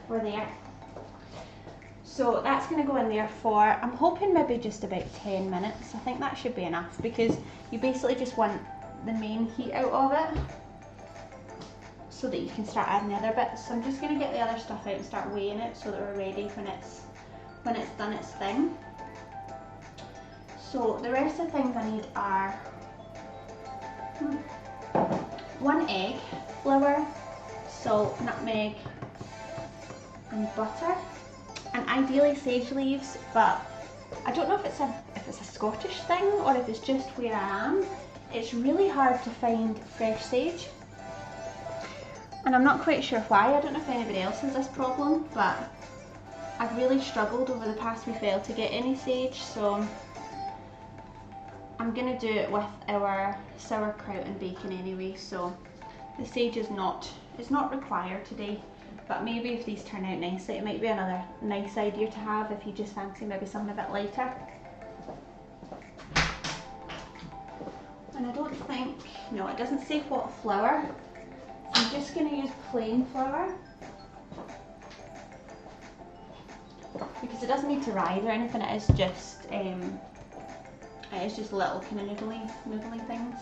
we're there. So that's going to go in there for, I'm hoping maybe just about 10 minutes. I think that should be enough because you basically just want the main heat out of it so that you can start adding the other bits. So I'm just going to get the other stuff out and start weighing it so that we're ready when it's done its thing. So the rest of the things I need are 1 egg, flour, salt, nutmeg and butter. And ideally sage leaves, but I don't know if it's a Scottish thing or if it's just where I am. It's really hard to find fresh sage, and I'm not quite sure why. I don't know if anybody else has this problem, but I've really struggled over the past wee while to get any sage, so I'm gonna do it with our sauerkraut and bacon anyway. So the sage is not required today. But maybe if these turn out nicely, it might be another nice idea to have if you just fancy maybe something a bit lighter. And I don't think, no, it doesn't say what flour. I'm just going to use plain flour because it doesn't need to rise or anything. It is just little kind of noodly things.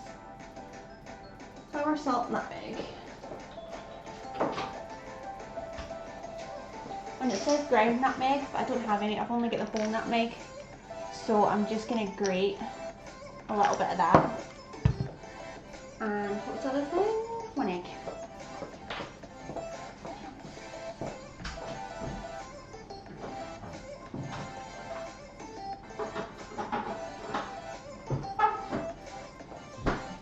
Flour, salt, nutmeg. And it says ground nutmeg, but I don't have any. I've only got the whole nutmeg, so I'm just going to grate a little bit of that. And what's the other thing? 1 egg.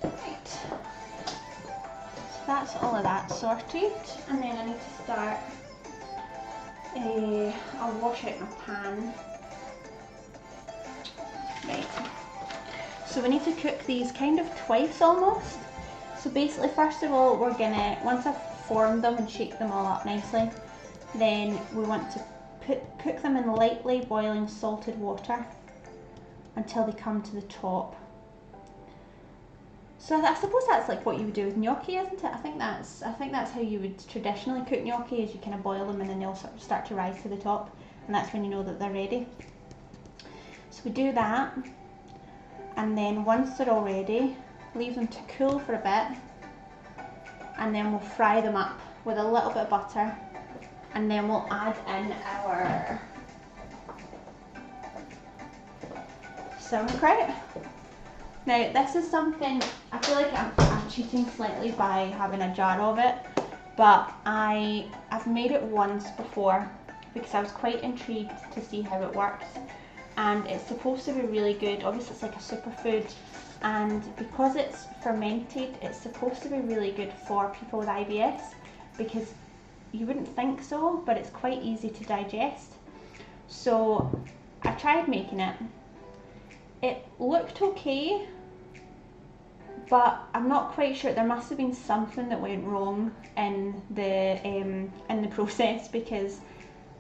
Right. So that's all of that sorted, and then I need to start. I'll wash out my pan. Right. So we need to cook these kind of twice almost. So basically, first of all, we're gonna, once I've formed them and shake them all up nicely, then we want to cook them in lightly boiling salted water until they come to the top. So I suppose that's like what you would do with gnocchi, isn't it? I think that's how you would traditionally cook gnocchi, is you kind of boil them and then they'll sort of start to rise to the top, and that's when you know that they're ready. So we do that, and then once they're all ready, leave them to cool for a bit, and then we'll fry them up with a little bit of butter, and then we'll add in our sauerkraut. Now this is something, I feel like I'm cheating slightly by having a jar of it, but I've made it once before because I was quite intrigued to see how it works, and it's supposed to be really good. Obviously it's like a superfood, and because it's fermented, it's supposed to be really good for people with IBS, because you wouldn't think so, but it's quite easy to digest. So I tried making it. It looked okay, but I'm not quite sure. There must have been something that went wrong in the process, because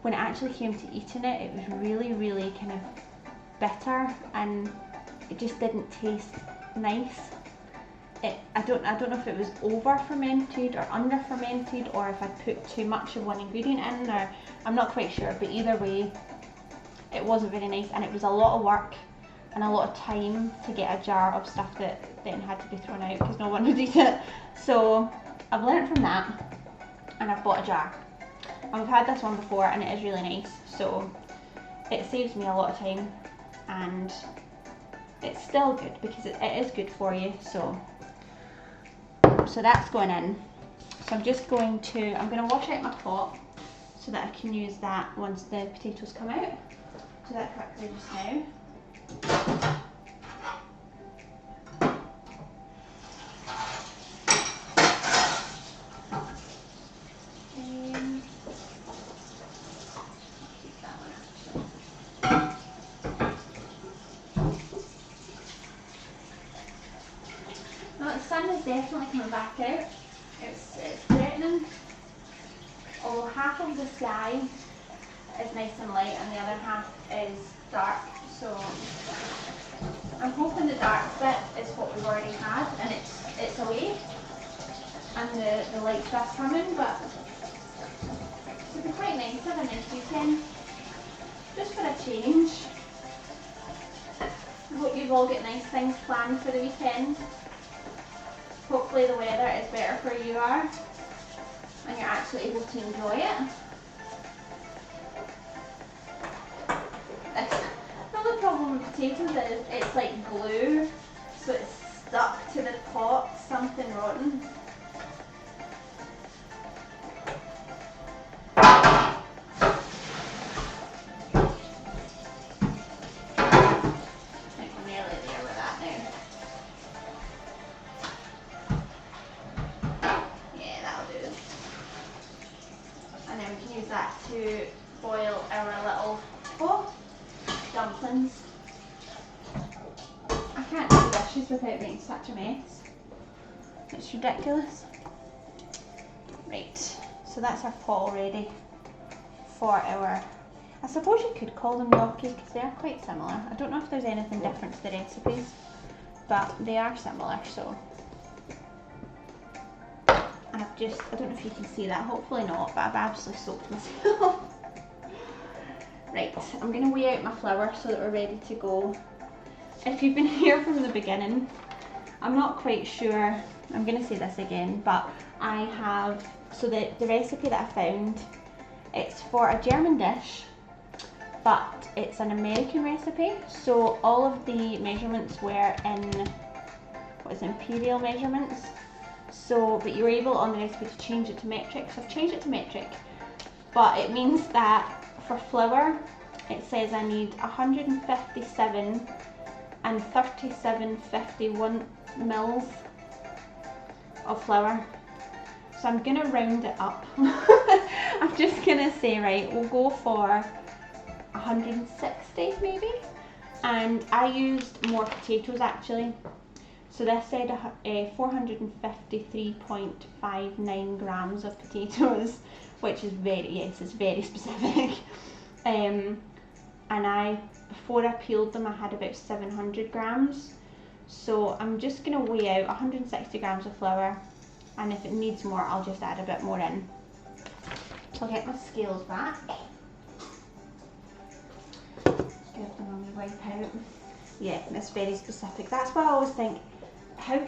when it actually came to eating it, it was really kind of bitter, and it just didn't taste nice. I don't know if it was over fermented or under fermented, or if I put too much of one ingredient in, or I'm not quite sure. But either way, it wasn't very nice, and it was a lot of work and a lot of time to get a jar of stuff that then had to be thrown out because no one would eat it. So I've learned from that, and I've bought a jar. And we've had this one before, and it is really nice, so it saves me a lot of time, and it's still good because it is good for you. So that's going in. So I'm going to wash out my pot so that I can use that once the potatoes come out. Do that quickly just now. Well, the sun is definitely coming back out. It's threatening. Although half of the sky is nice and light and the other half is dark. So I'm hoping the dark bit is what we've already had and it's away and the light stuff's coming, but to It'd be quite nice to have a nice weekend, just for a change. I hope you've all got nice things planned for the weekend. Hopefully the weather is better where you are and you're actually able to enjoy it. Another problem with potatoes is it's like glue, so it's stuck to the pot, something rotten. To boil our little dumplings. I can't do dishes without being such a mess. It's ridiculous. Right, so that's our pot ready for our, I suppose you could call them gnocchi because they are quite similar. I don't know if there's anything different to the recipes, but they are similar, so. I don't know if you can see that, hopefully not, but I've absolutely soaked myself. Right, I'm going to weigh out my flour so that we're ready to go. If you've been here from the beginning, I'm not quite sure, I'm going to say this again, but I have, so the recipe that I found, it's for a German dish, but it's an American recipe, so all of the measurements were in, imperial measurements. So, but you were able on the recipe to change it to metric. So I've changed it to metric, but it means that for flour, it says I need 157 and 3751 mils of flour. So I'm gonna round it up. I'm just gonna say, right, we'll go for 160 maybe. And I used more potatoes actually. So this said 453.59 grams of potatoes, which is it's very specific. And before I peeled them, I had about 700 grams. So I'm just going to weigh out 160 grams of flour, and if it needs more, I'll just add a bit more in. So I'll get my scales back. Give them a wee wipe out. Yeah, it's very specific. That's what I always think. How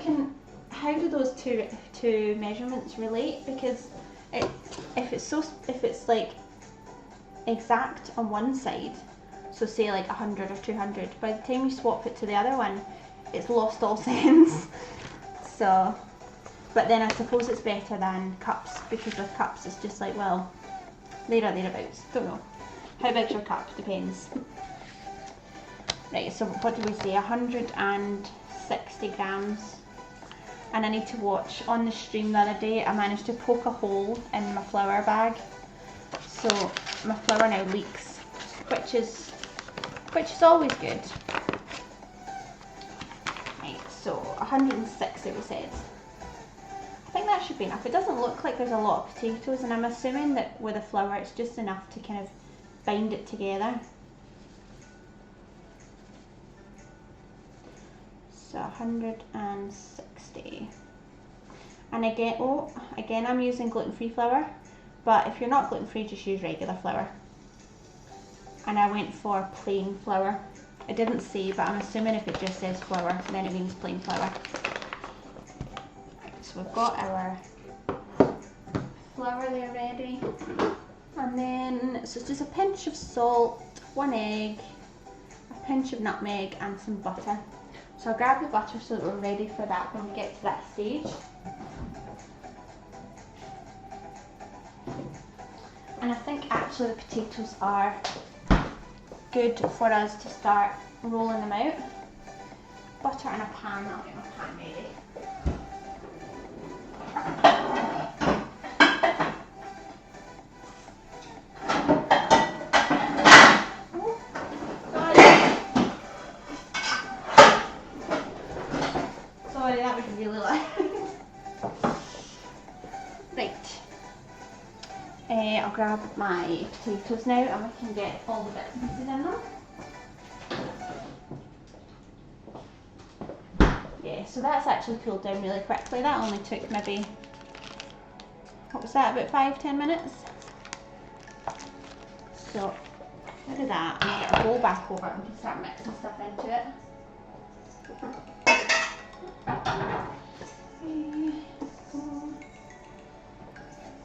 do those two measurements relate? Because if it's like exact on one side, so say like 100 or 200, by the time you swap it to the other one, it's lost all sense. So, but then I suppose it's better than cups, because with cups it's just like, well, there or thereabouts. Don't know. How big's your cup? Depends. Right, so what do we say? 160 grams. And I need to watch, on the stream the other day, I managed to poke a hole in my flour bag. So my flour now leaks, which is always good. Right, so 160 we said. I think that should be enough. It doesn't look like there's a lot of potatoes, and I'm assuming that with the flour it's just enough to kind of bind it together. So 160. And again I'm using gluten-free flour, but if you're not gluten-free, just use regular flour. And I went for plain flour. It didn't say, but I'm assuming if it just says flour, then it means plain flour. So we've got our flour there ready. And then, so it's just a pinch of salt, 1 egg, a pinch of nutmeg, and some butter. So I'll grab the butter so that we're ready for that when we get to that stage. And I think actually the potatoes are good for us to start rolling them out. Butter in a pan, I'll get my pan ready. Sorry, that was really loud. Right. I'll grab my potatoes now and we can get all the bits and pieces in them. Yeah, so that's actually cooled down really quickly. That only took maybe, what was that, about 5-10 minutes? So look at that. I'm going to get a bowl back over and just start mixing stuff into it.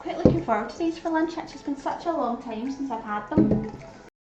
Quite looking forward to these for lunch. It's just been such a long time since I've had them.